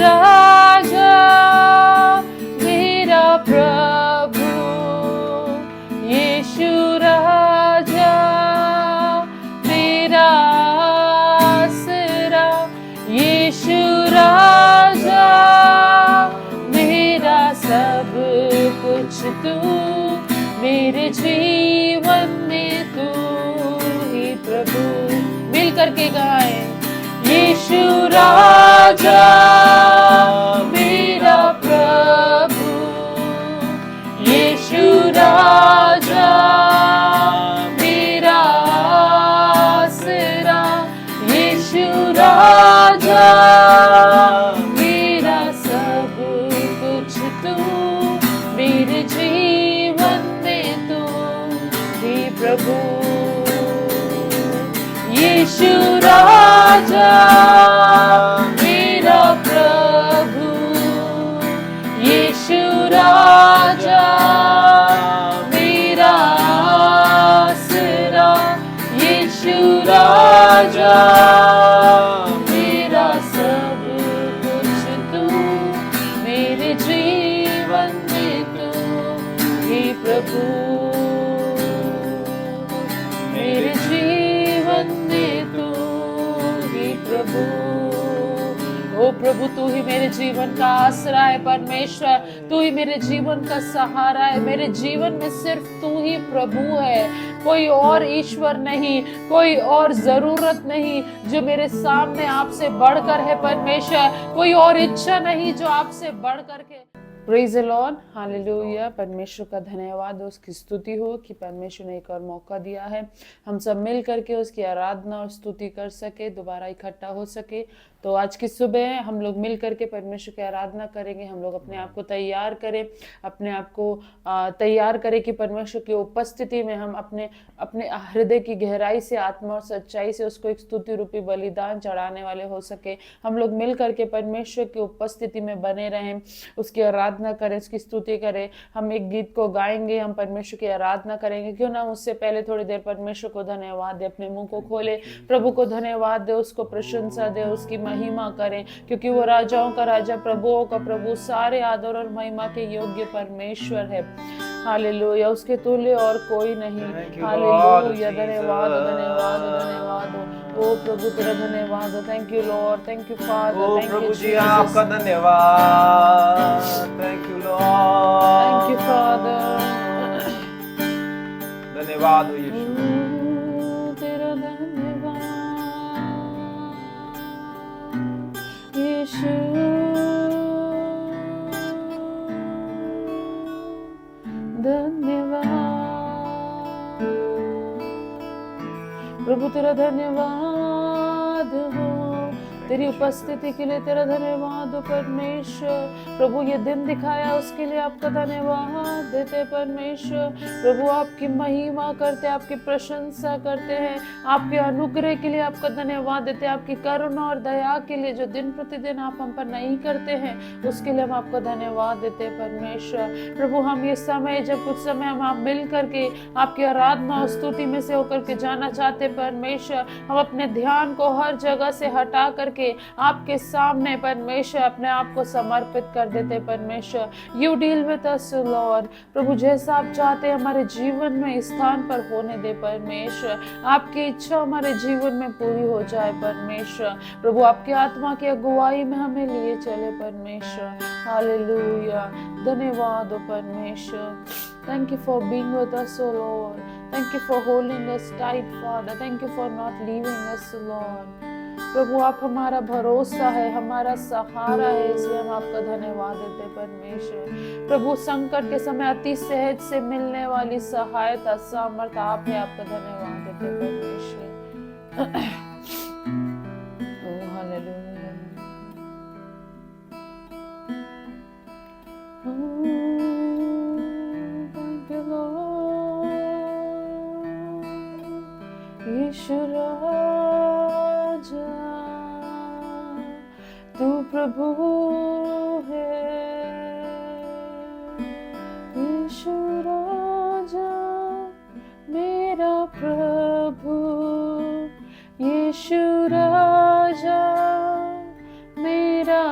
राजा मेरा प्रभु, यीशु राजा मेरा आसरा, यीशु राजा मेरा सब कुछ तू, मेरे जीवन में तू ही प्रभु। मिल करके गाए, यीशु राजा मेरा प्रभु, यीशु राजा मेरा आसरा, यीशु राजा मेरा सब कुछ तू, मेरे जीवन में तू ही प्रभु। यीशु राजा मेरा प्रभु, यीशु राजा मेरा आसरा, यीशु राजा मेरा सब कुछ तू, मेरे जीवन में तू ही प्रभु, मेरे जीवन में तू ही प्रभु। ओ प्रभु, तू ही मेरे जीवन का आसरा है परमेश्वर, तू ही मेरे जीवन का सहारा है। मेरे जीवन में सिर्फ तू ही प्रभु है, कोई और ईश्वर नहीं, कोई और जरूरत नहीं जो मेरे सामने आपसे बढ़कर है परमेश्वर, कोई और इच्छा नहीं जो आपसे बढ़कर के। Praise the Lord, hallelujah. परमेश्वर का धन्यवाद, उसकी स्तुति हो कि परमेश्वर ने एक और मौका दिया है हम सब मिल करके उसकी आराधना और स्तुति कर सके, दोबारा इकट्ठा हो सके। तो आज की सुबह हम लोग मिल करके परमेश्वर की आराधना करेंगे। हम लोग अपने आप को तैयार करें, अपने आप को तैयार करें कि परमेश्वर की उपस्थिति में हम अपने अपने हृदय की गहराई से, आत्मा और सच्चाई से उसको एक स्तुति रूपी बलिदान चढ़ाने वाले हो सके। हम लोग मिल करके परमेश्वर की उपस्थिति में बने रहें, उसकी आराधना करें, उसकी स्तुति करें। हम एक गीत को गाएंगे, हम परमेश्वर की आराधना करेंगे। क्यों ना उससे पहले थोड़ी देर परमेश्वर को धन्यवाद दे, अपने मुंह को खोले, प्रभु को धन्यवाद दे, उसको प्रशंसा दे, उसकी महिमा करें, क्योंकि वो राजाओं का राजा, प्रभुओं का प्रभु, सारे आदर और महिमा के योग्य परमेश्वर है। हालेलुया, उसके तुल्य और कोई नहीं। हालेलुया, धन्यवाद धन्यवाद धन्यवाद। ओ प्रभु तेरा धन्यवाद। Thank you Lord, thank you father, thank you ji, आपका धन्यवाद। Thank you Lord, thank you father. धन्यवाद हो यीशु, तेरा धन्यवाद यीशु, धन्यवाद प्रभु, तेरा धन्यवाद हो, तेरी उपस्थिति के लिए तेरा धन्यवाद हो परमेश्वर। प्रभु ये दिन दिखाया उसके लिए आपका धन्यवाद देते परमेश्वर। प्रभु आपकी महिमा करते, आपकी प्रशंसा करते हैं, आपके अनुग्रह के लिए आपका धन्यवाद देते हैं, आपकी करुणा और दया के लिए जो दिन प्रतिदिन आप हम पर नहीं करते हैं उसके लिए हम आपको धन्यवाद देते हैं परमेश्वर। प्रभु हम ये समय, जब कुछ समय हम आप मिल करके आपकी आराधना और स्तुति में से होकर के जाना चाहते परमेश्वर, हम अपने ध्यान को हर जगह से हटा करके आपके सामने परमेश्वर अपने आप को समर्पित कर देते परमेश्वर। You deal with us Lord. प्रभु जैसा आप चाहते हैं हमारे जीवन में इस स्थान पर होने दे परमेश्वर, आपकी इच्छा हमारे जीवन में पूरी हो जाए परमेश्वर। प्रभु आपकी आत्मा की अगुवाई में हमें लिए चले परमेश्वर। हालेलुया, धन्यवाद हो परमेश्वर। Thank you for being with us, O Lord. Thank you for holding us tight, Father. Thank you for not leaving us, Lord. प्रभु आप हमारा भरोसा है, हमारा सहारा है, इसलिए हम आपका धन्यवाद देते परमेश्वर। प्रभु संकट के समय अति सहज से मिलने वाली सहायता, सामर्थ्य आप है, आपका धन्यवाद देते परमेश्वर। Oh hallelujah. Thank you Lord. यीशु तू प्रभु है, यीशु राजा मेरा प्रभु, यीशु राजा मेरा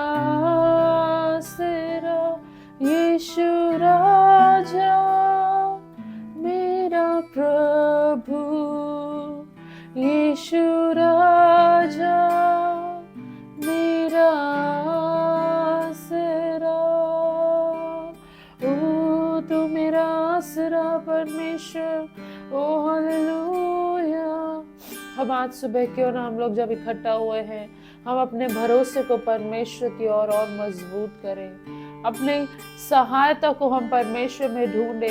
परमेश्वर, ओ हालेलुया। हम आज सुबह क्यों ना हम लोग जब इकट्ठा हुए हैं, हम अपने भरोसे को परमेश्वर की ओर और मजबूत करें, अपनी सहायता को हम परमेश्वर में ढूंढे।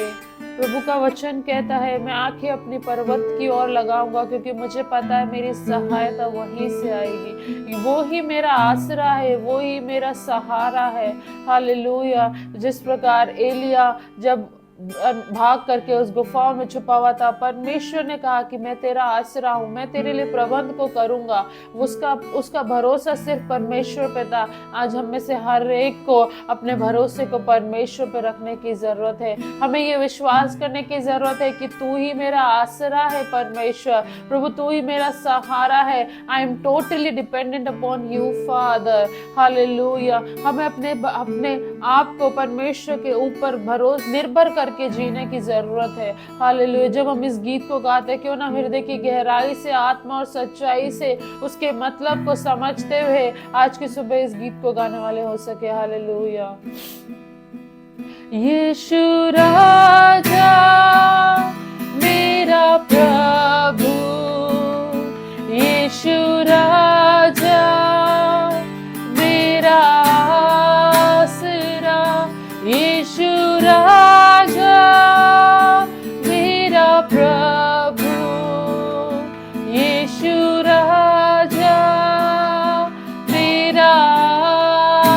प्रभु का वचन कहता है, मैं आंखें अपनी पर्वत की ओर लगाऊंगा, क्योंकि मुझे पता है मेरी सहायता वहीं से आएगी। वो ही मेरा आसरा है, वो ही मेरा सहारा है। हालेलुया। जिस प्रकार एलिया जब भाग करके उस गुफाओं में छुपा हुआ था, परमेश्वर ने कहा कि मैं तेरा आसरा हूँ, मैं तेरे लिए प्रबंध को करूंगा। उसका भरोसा सिर्फ परमेश्वर पे था। आज हम में से हर एक को अपने भरोसे को परमेश्वर पे रखने की जरूरत है। हमें ये विश्वास करने की जरूरत है कि तू ही मेरा आसरा है परमेश्वर। प्रभु तू ही मेरा सहारा है। I am totally dependent upon you father. Hallelujah. हमें अपने आप को परमेश्वर के ऊपर निर्भर करके जीने की जरूरत है। हालेलुया। जब हम इस गीत को गाते हैं, क्यों ना हृदय की गहराई से, आत्मा और सच्चाई से उसके मतलब को समझते हुए आज की सुबह इस गीत को गाने वाले हो सके। हालेलुया। यीशु राजा मेरा प्रभु, यीशु राजा मेरा आसरा, यीशु राजा मेरा प्रभु, यीशु राजा मेरा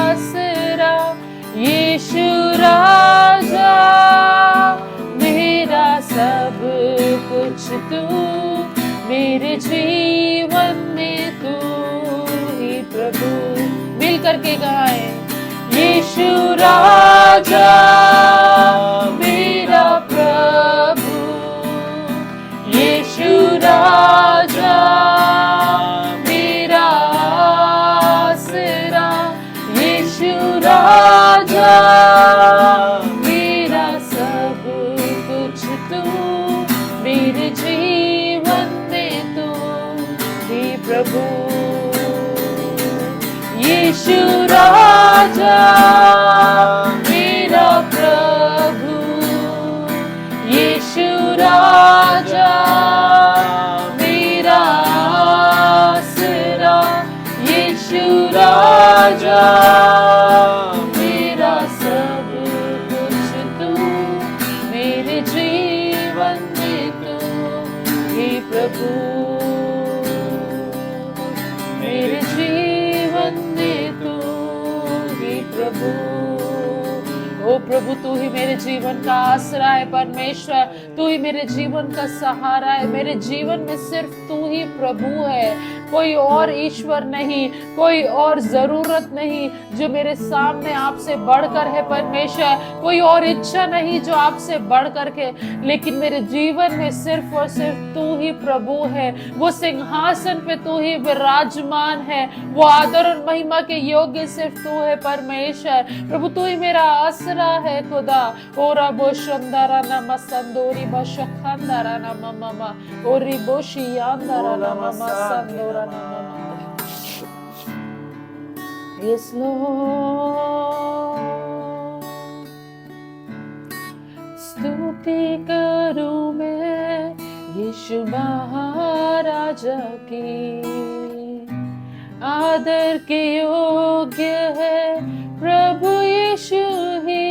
आसरा, यीशु राजा मेरा सब कुछ तू, मेरे जीवन में तू ही प्रभु। मिल करके गाएं, यीशु राजा मेरा प्रभु, यीशु राजा मेरा आसरा, यीशु राजा मेरा सब कुछ तू, मेरे जीवन में तू ही प्रभु। यीशु राजा मेरा प्रभु, यीशु राजा मेरा आसरा, यीशु राजा मेरा सब कुछ तू, मेरे जीवन में तू ही प्रभु, मेरे जीवन में तू ही प्रभु। ओ प्रभु तू ही मेरे जीवन का आसरा है परमेश्वर, तू ही मेरे जीवन का सहारा है। मेरे जीवन में सिर्फ तू ही प्रभु है, कोई और ईश्वर नहीं, कोई और जरूरत नहीं जो मेरे सामने आपसे बढ़कर है परमेश्वर, कोई और इच्छा नहीं जो आपसे बढ़ करके, लेकिन मेरे जीवन में सिर्फ और सिर्फ तू ही प्रभु है। वो सिंहासन पे तू ही विराजमान है, वो आदर और महिमा के योग्य सिर्फ तू है परमेश्वर। प्रभु तू ही मेरा आसरा है खुदा। ओरा बोशंदारा नम संदोरी बशखंदारा नम ममा ओरी बोशियांदारा नम संदोरा। Yes, Lord. स्तुति करूं मैं यीशु महाराजा की, आदर के योग्य है प्रभु यीशु ही।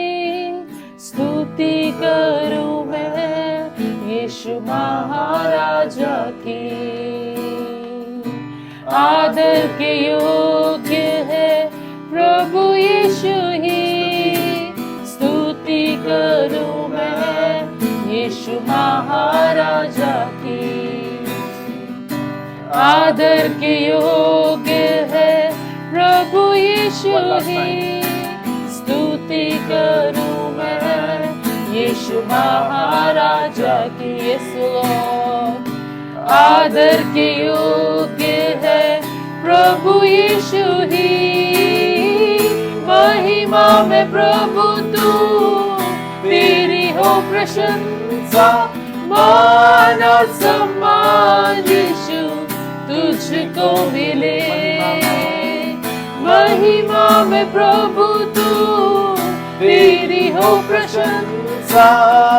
स्तुति करूं मैं यीशु महाराजा की, आदर के योग्य है प्रभु यीशु ही। स्तुति करूं मैं यीशु महाराजा की, आदर के योग्य है प्रभु यीशु ही। स्तुति करूं मैं यीशु महाराजा की। यीशु आदर के योग्य है प्रभु यीशु ही। महिमा में प्रभु तू, तेरी हो प्रशंसा, मान और सम्मान यीशु तुझको मिले। महिमा में प्रभु तू, तेरी हो प्रशंसा,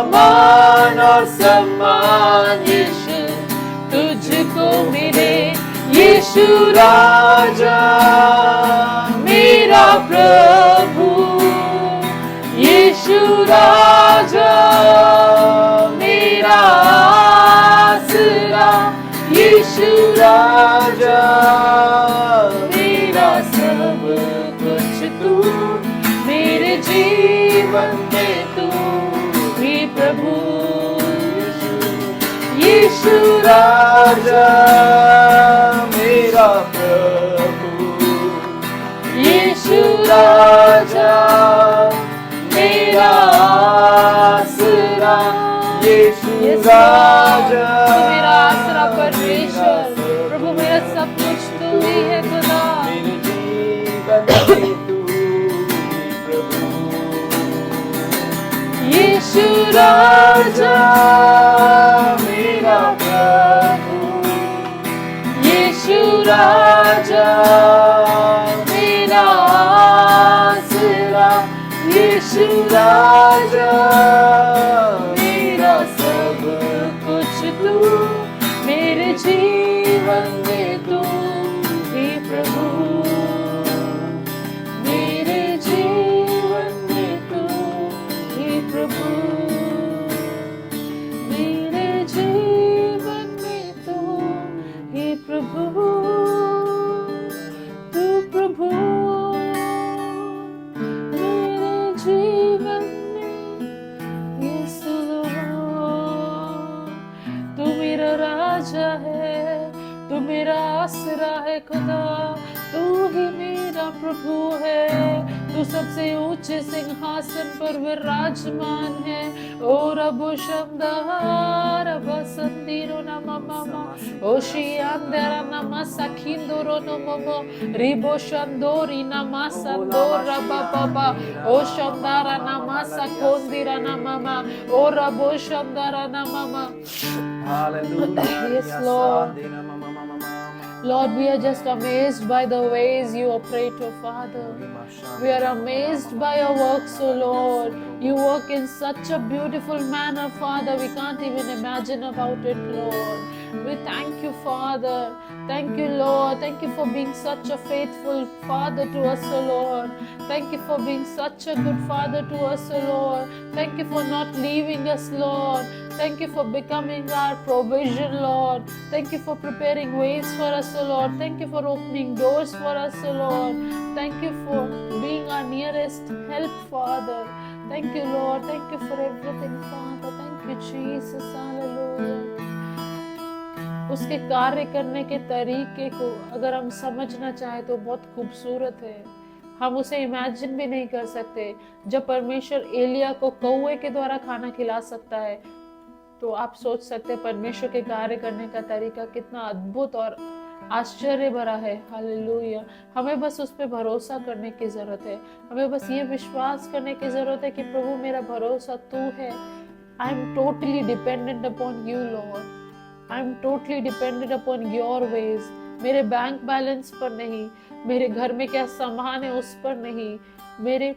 मान यीशु राजा मेरा प्रभु, यीशु राजा मेरा आसरा, यीशु राजा मेरा सब कुछ तू, मेरे जीवन में तू ही प्रभु। यीशु राजा मेरा प्रभु, यीशु राजा मेरा आसरा, यीशु राजा मेरा आसरा परमेश्वर। प्रभु मेरा सब कुछ तू ही है खुदा, मेरे जीवन में तू ही प्रभु। यीशु राजा मेरा प्रभु, यीशु राजा मेरा आसरा, यीशु राजा मेरा सब कुछ तू, मेरे जीवन में तू ही प्रभु, मेरे जीवन में तू ही प्रभु, मेरे जीवन में तू ही प्रभु, तू प्रभु मेरे जीवन में, यीशु तू मेरा राजा है, तू मेरा आसरा है खुदा, तू ही मेरा प्रभु है, तू सबसे ऊंचे सिंहासन पर विराजमान है। ओ रबो शंदार बसंदीरो नममा, ओ शियांदरा नमा सखिंदोरो नमो, रिबो शंदोरी नमा संदोर रबा बाबा, ओ शंदारा नमा सखोंदीरा नममा, ओ रबो शंदारा नममा। Yes, Lord. Lord, we are just amazed by the ways you operate, oh Father. We are amazed by your works, oh Lord. You work in such a beautiful manner, Father. We can't even imagine about it, Lord. We thank you, Father. Thank you, Lord. Thank you for being such a faithful Father to us, oh Lord. Thank you for being such a good Father to us, oh Lord. Thank you for not leaving us, Lord. Thank you for becoming our provision, Lord. Thank you for preparing ways for us, O Lord. Thank you for opening doors for us, O Lord. Thank you for being our nearest help, Father. Thank you, Lord. Thank you for everything, Father. Thank you, Jesus. Hallelujah. उसके कार्य करने के तरीके को अगर हम समझना चाहें तो बहुत खूबसूरत है। हम उसे इमेजिन भी नहीं कर सकते। जब परमेश्वर एलिया को कौवे के द्वारा खाना खिला सकता है, तो आप सोच सकते हैं परमेश्वर के कार्य करने का तरीका कितना अद्भुत और आश्चर्य भरा है। हालेलुया। हमें बस उस पर भरोसा करने की जरूरत है। हमें बस ये विश्वास करने की जरूरत है कि प्रभु मेरा भरोसा तू है। I am totally dependent upon you Lord. I am totally dependent upon your ways. मेरे बैंक बैलेंस पर नहीं, मेरे घर में क्या सामान है उस पर नहीं, मेरे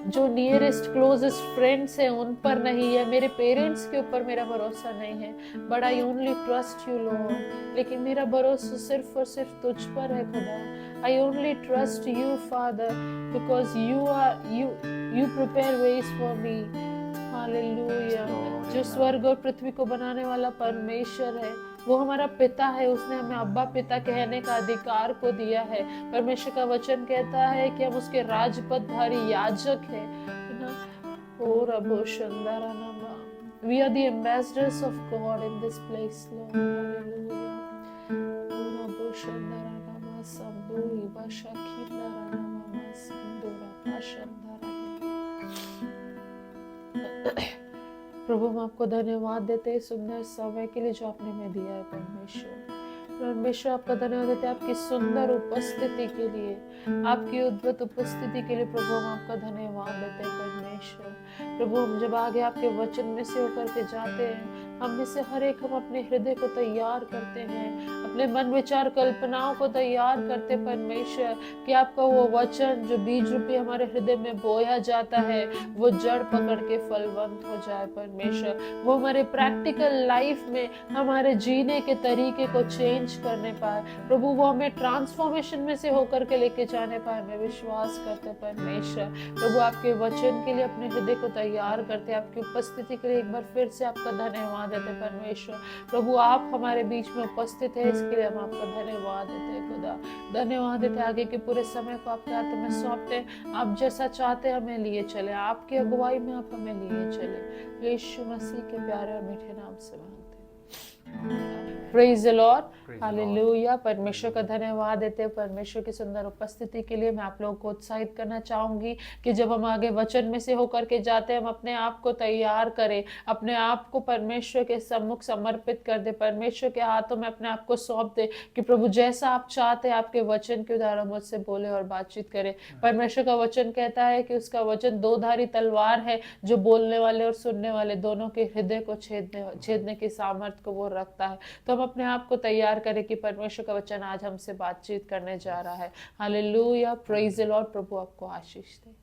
जो नियरेस्ट क्लोजेस्ट फ्रेंड्स हैं उन पर नहीं है, मेरे पेरेंट्स के ऊपर मेरा भरोसा नहीं है, but I only trust you Lord. लेकिन मेरा भरोसा सिर्फ और सिर्फ तुझ पर है खुदा। I only trust you father because you prepare ways for me. Hallelujah. जो स्वर्ग और पृथ्वी को बनाने वाला परमेश्वर है, वो हमारा पिता है। उसने हमें अब्बा पिता कहने का अधिकार को दिया है। परमेश्वर का वचन कहता है कि हम उसके राजपदधारी याजक है ना। ओ रबो शंदारा नामा, we are the ambassadors of God in this place, Lord. Hallelujah. O rabo shandara nama sandori basha kindara nama sandora bashandara। प्रभु हम आपको धन्यवाद देते हैं सुंदर समय के लिए जो आपने हमें दिया है परमेश्वर। आपका धन्यवाद देते हैं आपकी सुंदर उपस्थिति के लिए, आपकी उद्भुत उपस्थिति के लिए। प्रभु हम आपका धन्यवाद देते हैं परमेश्वर। प्रभु हम जब आगे आपके वचन में से होकर के जाते हैं हम में से हर एक हम अपने हृदय को तैयार करते हैं, अपने मन विचार कल्पनाओं को तैयार करते परमेश्वर, कि आपका वो वचन जो बीज रूपी हमारे हृदय में बोया जाता है वो जड़ पकड़ के फलवंत हो जाए परमेश्वर, वो हमारे प्रैक्टिकल लाइफ में हमारे जीने के तरीके को चेंज करने पाए प्रभु, वो हमें ट्रांसफॉर्मेशन में से होकर के लेके जाने पाए। मैं विश्वास करते परमेश्वर प्रभु, आपके वचन के लिए अपने हृदय को तैयार करते, आपकी उपस्थिति के लिए एक बार फिर से आपका धन्यवाद देते परमेश्वर प्रभु, आप हमारे बीच में उपस्थित है, इसके लिए हम आपका धन्यवाद देते हैं खुदा, धन्यवाद देते। आगे के पूरे समय को आपके हाथ में सौंपते, आप जैसा चाहते हमें लिए चले, आपकी अगुवाई में आप हमें लिए चले, यीशु मसीह के प्यारे और मीठे नाम से मांगते हैं। Praise the Lord, hallelujah. परमेश्वर का धन्यवाद देते हैं परमेश्वर की सुंदर उपस्थिति के लिए। मैं आप लोगों को उत्साहित करना चाहूंगी कि जब हम आगे वचन में से होकर के जाते हैं, हम अपने आप को तैयार करें, अपने आप को परमेश्वर के सम्मुख समर्पित कर दे, परमेश्वर के हाथों में अपने आप को सौंप दे कि प्रभु जैसा आप चाहते हैं आपके वचन के द्वारा मुझसे बोले और बातचीत करें। परमेश्वर का वचन कहता है कि उसका वचन दो धारी तलवार है जो बोलने वाले और सुनने वाले दोनों के हृदय को छेदने की सामर्थ्य को वो रखता है। तो हम अपने आप को तैयार करें कि परमेश्वर का वचन आज हमसे बातचीत करने जा रहा है। Hallelujah, praise the Lord. प्रभु आपको आशीष दे।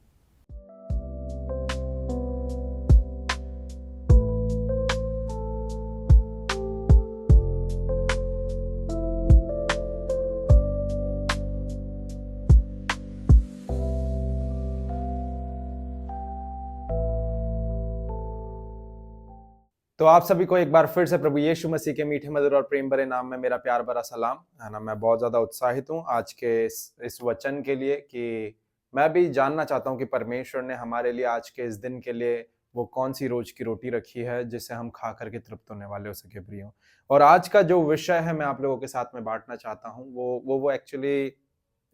तो आप सभी को एक बार फिर से प्रभु यीशु मसीह के मीठे मधुर और प्रेम भरे नाम में मेरा प्यार भरा सलाम है ना। मैं बहुत ज्यादा उत्साहित हूँ आज के इस वचन के लिए, कि मैं भी जानना चाहता हूँ कि परमेश्वर ने हमारे लिए आज के इस दिन के लिए वो कौन सी रोज की रोटी रखी है जिसे हम खा करके तृप्त होने वाले हो सके प्रियो। और आज का जो विषय है मैं आप लोगों के साथ में बांटना चाहता हूँ वो एक्चुअली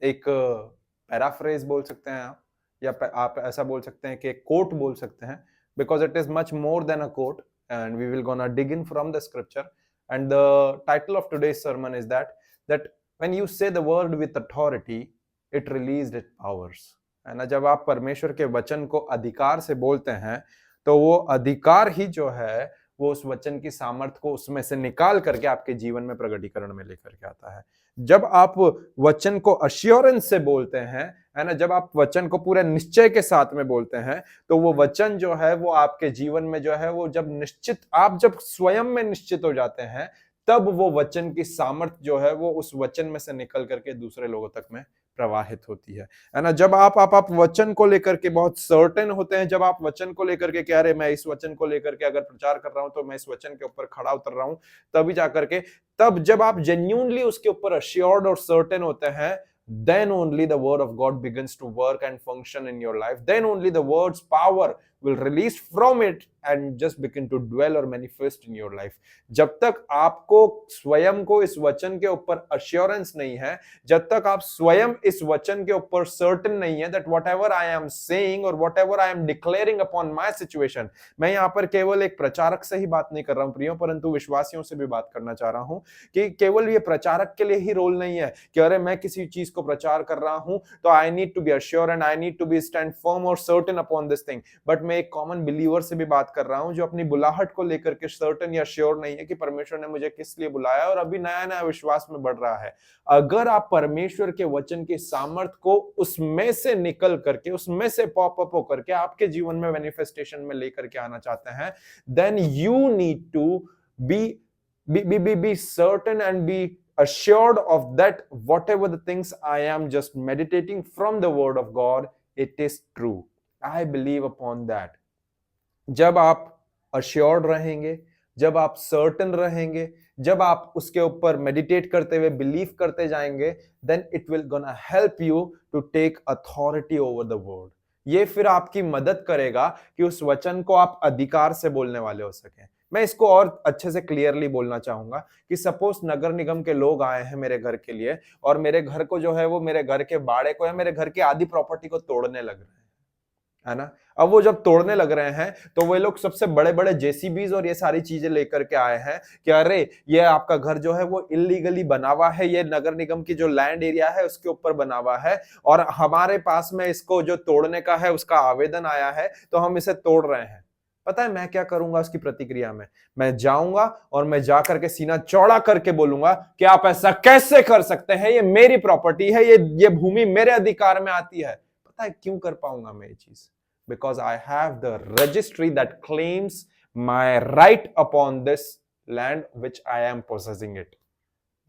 एक पैराफ्रेज बोल सकते हैं आप, या आप ऐसा बोल सकते हैं कि कोट बोल सकते हैं, because it is much more than a quote and we will gonna dig in from the scripture. And the title of today's sermon is that when you say the word with authority, it released its powers. है ना, जब आप परमेश्वर के वचन को अधिकार से बोलते हैं तो वो अधिकार ही जो है वो उस वचन की सामर्थ्य को उसमें से निकाल करके आपके जीवन में प्रगटीकरण में लेकर के आता है। जब आप वचन को अश्योरेंस से बोलते हैं, है ना, जब आप वचन को पूरे निश्चय के साथ में बोलते हैं, तो वो वचन जो है वो आपके जीवन में जो है वो जब स्वयं में निश्चित हो जाते हैं, तब वो वचन की सामर्थ्य जो है वो उस वचन में से निकल करके दूसरे लोगों तक में प्रवाहित होती है ना। जब आप वचन को लेकर के बहुत सर्टेन होते हैं, जब आप वचन को लेकर के कह रहे मैं इस वचन को लेकर के अगर प्रचार कर रहा हूं तो मैं इस वचन के ऊपर खड़ा उतर रहा हूं, तभी जाकर के जब आप जेन्युइनली उसके ऊपर अश्योर्ड और सर्टेन होते हैं, then only the word of God begins to work and function in your life. Then only the word's power will release from it and just begin to dwell or manifest in your life. जब तक आपको स्वयं को इस वचन के ऊपर assurance नहीं है, जब तक आप स्वयं इस वचन के ऊपर certain नहीं है that whatever I am saying or whatever I am declaring upon my situation, मैं यहाँ पर केवल एक प्रचारक से ही बात नहीं कर रहा हूँ प्रियो, परंतु विश्वासियों से भी बात करना चाह रहा हूँ कि केवल ये प्रचारक के लिए ही रोल नहीं है कि अरे मैं किसी चीज को प्रचार कर रहा हूँ तो I need to be assured and I need to be stand firm or certain upon this thing, but मैं एक कॉमन बिलीवर से भी बात कर रहा हूं जो अपनी बुलाहट को लेकर के सर्टेन या श्योर नहीं है कि परमेश्वर ने मुझे किस लिए बुलाया और अभी नया नया विश्वास में बढ़ रहा है। अगर आप परमेश्वर के वचन की सामर्थ्य को उसमें से निकल करके, उसमें से पॉप अप होकर के आपके जीवन में मैनिफेस्टेशन में लेकर के आना चाहते हैं, then you need to be certain and be assured of that whatever the things I am just meditating from the word of God, it is true. I believe upon that. जब आप assured रहेंगे, जब आप certain रहेंगे, जब आप उसके ऊपर meditate करते हुए believe करते जाएंगे, then it will gonna help you to take authority over the word. ये फिर आपकी मदद करेगा कि उस वचन को आप अधिकार से बोलने वाले हो सकें। मैं इसको और अच्छे से क्लियरली बोलना चाहूंगा कि सपोज नगर निगम के लोग आए हैं मेरे घर के लिए और मेरे घर को जो है वो मेरे घर के बाड़े को या मेरे घर की आधी प्रॉपर्टी को तोड़ने लग रहे हैं, है ना। अब वो जब तोड़ने लग रहे हैं तो वे लोग सबसे बड़े बड़े जेसीबीज और ये सारी चीजें लेकर के आए हैं कि अरे ये आपका घर जो है वो इलीगली बना हुआ है, ये नगर निगम की जो लैंड एरिया है उसके ऊपर बना हुआ है और हमारे पास में इसको जो तोड़ने का है उसका आवेदन आया है तो हम इसे तोड़ रहे हैं। पता है मैं क्या करूंगा उसकी प्रतिक्रिया में? मैं जाऊंगा और मैं जाकर के सीना चौड़ा करके बोलूंगा कि आप ऐसा कैसे कर सकते हैं, ये मेरी प्रॉपर्टी है, ये भूमि मेरे अधिकार में आती है। पता है क्यों कर पाऊंगा मैं ये चीज? Because I have the registry that claims my right upon this land which I am possessing it.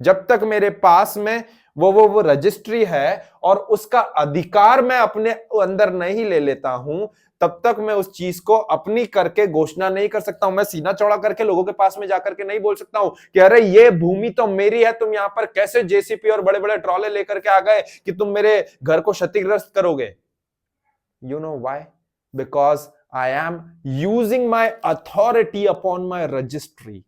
जब तक मेरे पास में वो रजिस्ट्री है और उसका अधिकार मैं अपने अंदर नहीं ले लेता हूं, तब तक मैं उस चीज को अपनी करके घोषणा नहीं कर सकता हूं। मैं सीना चौड़ा करके लोगों के पास में जाकर के नहीं बोल सकता हूं कि अरे ये भूमि तो मेरी है, तुम यहां पर कैसे जेसीपी और बड़े बड़े ट्रॉले लेकर के आ गए कि तुम मेरे घर को क्षतिग्रस्त करोगे। You know why? Because I am using my authority upon my registry.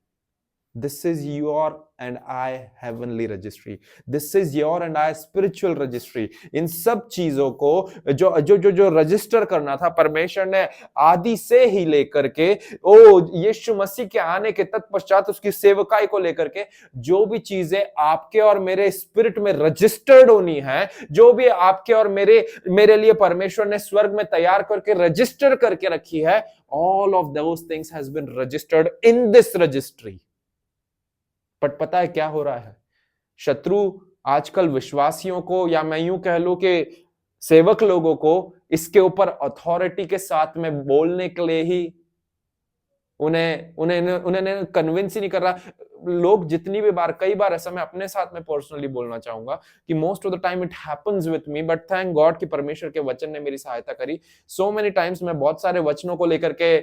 This is your and I heavenly registry. This is your and I spiritual registry. इन सब चीजों को जो रजिस्टर करना था परमेश्वर ने आदि से ही लेकर के यीशु मसीह के आने के तत्पश्चात उसकी सेवकाई को लेकर के जो भी चीजें आपके और मेरे स्पिरिट में रजिस्टर्ड होनी है, जो भी आपके और मेरे लिए परमेश्वर ने स्वर्ग में तैयार करके रजिस्टर करके रखी है, all of those things has been registered in this registry. But पता है क्या हो रहा है? शत्रु आजकल विश्वासियों को, या मैं यूं कह लूं कि सेवक लोगों को, इसके ऊपर अथॉरिटी के साथ में बोलने के लिए ही उन्हें कन्विंस ही नहीं कर रहा। लोग जितनी भी बार, कई बार ऐसा मैं अपने साथ में पर्सनली बोलना चाहूंगा कि most of the time it happens with me, but thank God कि परमेश्वर के वचन ने मेरी सहायता करी। सो मेनी टाइम्स मैं बहुत सारे वचनों को लेकर के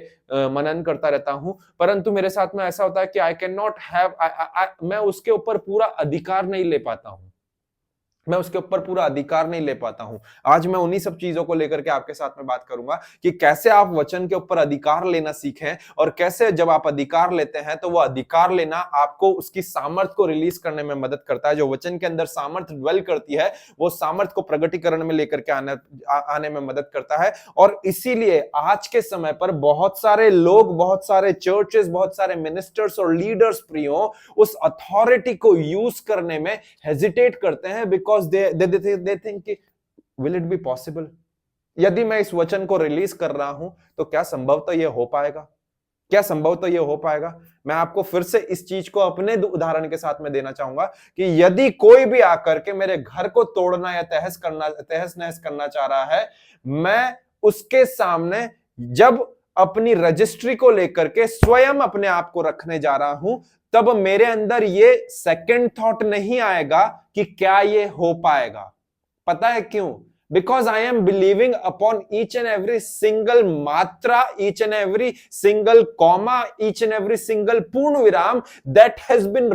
मनन करता रहता हूं, परंतु मेरे साथ में ऐसा होता है कि आई कैन नॉट हैव, मैं उसके ऊपर पूरा अधिकार नहीं ले पाता हूं, मैं उसके ऊपर पूरा अधिकार नहीं ले पाता हूं। आज मैं उन्हीं सब चीजों को लेकर के आपके साथ में बात करूंगा कि कैसे आप वचन के ऊपर अधिकार लेना सीखें, और कैसे जब आप अधिकार लेते हैं तो वो अधिकार लेना आपको उसकी सामर्थ को रिलीज करने में मदद करता है। जो वचन के अंदर सामर्थ ड्वेल करती है, वो सामर्थ को प्रगटीकरण में लेकर के आने में मदद करता है। और इसीलिए आज के समय पर बहुत सारे लोग, बहुत सारे चर्चेस, बहुत सारे मिनिस्टर्स और लीडर्स प्रियो उस अथॉरिटी को यूज करने में हेजिटेट करते हैं, बिकॉज they think कि will it be possible? यदि मैं इस वचन को रिलीज कर रहा हूं तो क्या संभवतः यह हो पाएगा? क्या संभवतः यह हो पाएगा? मैं आपको फिर से इस चीज को अपने उदाहरण के साथ में देना चाहूंगा कि यदि कोई भी आकर के मेरे घर को तोड़ना या तहस नहस करना चाह रहा है, मैं उसके सामने जब अपनी रजिस्ट्री को लेकर के स्वयं अपने आप को रखने जा रहा हूं, तब मेरे अंदर ये सेकंड थॉट नहीं आएगा कि क्या ये हो पाएगा। पता है क्यों? Because I am believing upon each and every single मात्रा, each and every single comma, each and every single पूर्ण विराम that has been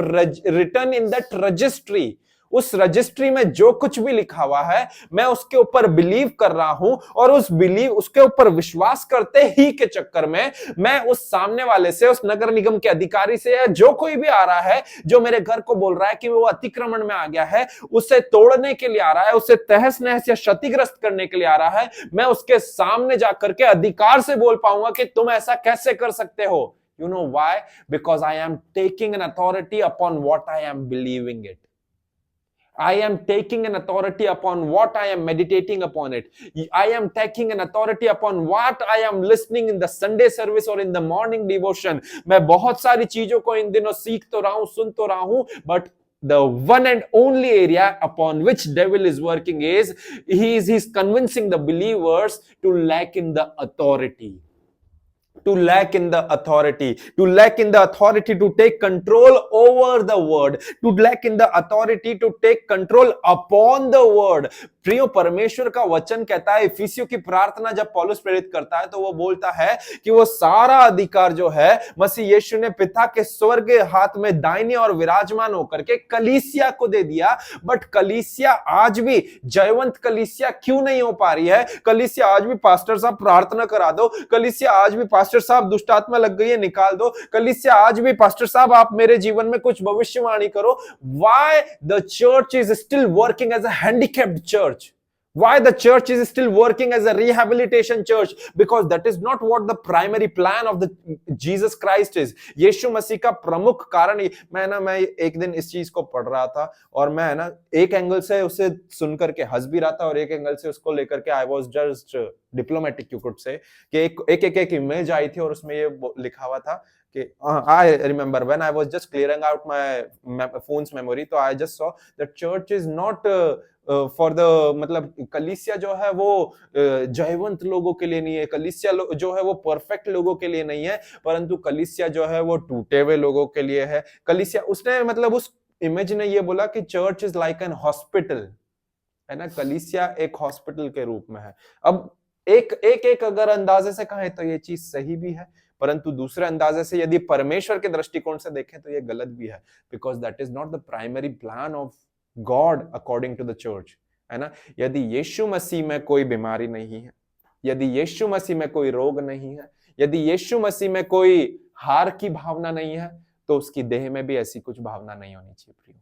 written in that registry. उस रजिस्ट्री में जो कुछ भी लिखा हुआ है, मैं उसके ऊपर बिलीव कर रहा हूं, और उसके ऊपर विश्वास करते ही के चक्कर में मैं उस सामने वाले से, उस नगर निगम के अधिकारी से, या जो कोई भी आ रहा है जो मेरे घर को बोल रहा है कि वो अतिक्रमण में आ गया है, उसे तोड़ने के लिए आ रहा है, उसे तहस नहस या क्षतिग्रस्त करने के लिए आ रहा है, मैं उसके सामने जाकर के अधिकार से बोल पाऊंगा कि तुम ऐसा कैसे कर सकते हो। You know why? Because I am taking an authority upon what I am believing it. I am taking an authority upon what I am meditating upon it. I am taking an authority upon what I am listening in the Sunday service or in the morning devotion. मैं बहुत सारी चीजों को इन दिनों सीख तो रहा हूं, सुन तो रहा हूं, but the one and only area upon which devil is working is he's convincing the believers to lack in the authority. To lack in the authority, to lack in the authority to take control over the word, to lack in the authority to take control upon the word. प्रियो, परमेश्वर का वचन कहता है, इफिसियों की प्रार्थना जब पौलुस प्रेरित करता है तो वो बोलता है कि वो सारा अधिकार जो है मसीह यीशु ने पिता के स्वर्ग हाथ में दाहिने और विराजमान होकर के कलीसिया को दे दिया। बट कलीसिया आज भी जयवंत कलीसिया क्यों नहीं हो पा रही है? कलीसिया आज भी पास्टर साहब प्रार्थना करा दो, कलीसिया आज भी पास्टर साहब दुष्ट आत्मा लग गई है निकाल दो, कलीसिया आज भी पास्टर साहब आप मेरे जीवन में कुछ भविष्यवाणी करो। Why the church is still working as a handicapped church? Why the church is still working as a rehabilitation church? Because that is not what the primary plan of the Jesus Christ is. यीशु मसीह का प्रमुख कारण मैं एक दिन इस चीज को पढ़ रहा था और मैं ना एक एंगल से उसे सुन करके हंस भी रहा था और एक एंगल से उसको लेकर के I was just diplomatic you could say कि एक इमेज आई थी और उसमें ये लिखा हुआ था कि I remember when I was just clearing out my phone's memory, तो I just saw that church is not for the मतलब कलीसिया जो है वो जयवंत लोगों के लिए नहीं है, कलीसिया जो है वो परफेक्ट लोगों के लिए नहीं है, परंतु कलीसिया जो है वो टूटे हुए लोगों के लिए है। कलीसिया उसने मतलब उस इमेज ने ये बोला कि church is like an hospital, है ना, कलीसिया एक हॉस्पिटल के रूप में है। अब एक अगर अंदाजे से कहें तो ये चीज सही भी है, परंतु दूसरे अंदाजे से यदि परमेश्वर के दृष्टिकोण से देखें तो ये गलत भी है, because that is not the primary plan of God according to the church, है ना। यदि यीशु मसीह में कोई बीमारी नहीं है, यदि यीशु मसीह में कोई रोग नहीं है, यदि यीशु मसीह में कोई हार की भावना नहीं है, तो उसकी देह में भी ऐसी कुछ भावना नहीं होनी चाहिए प्रियो।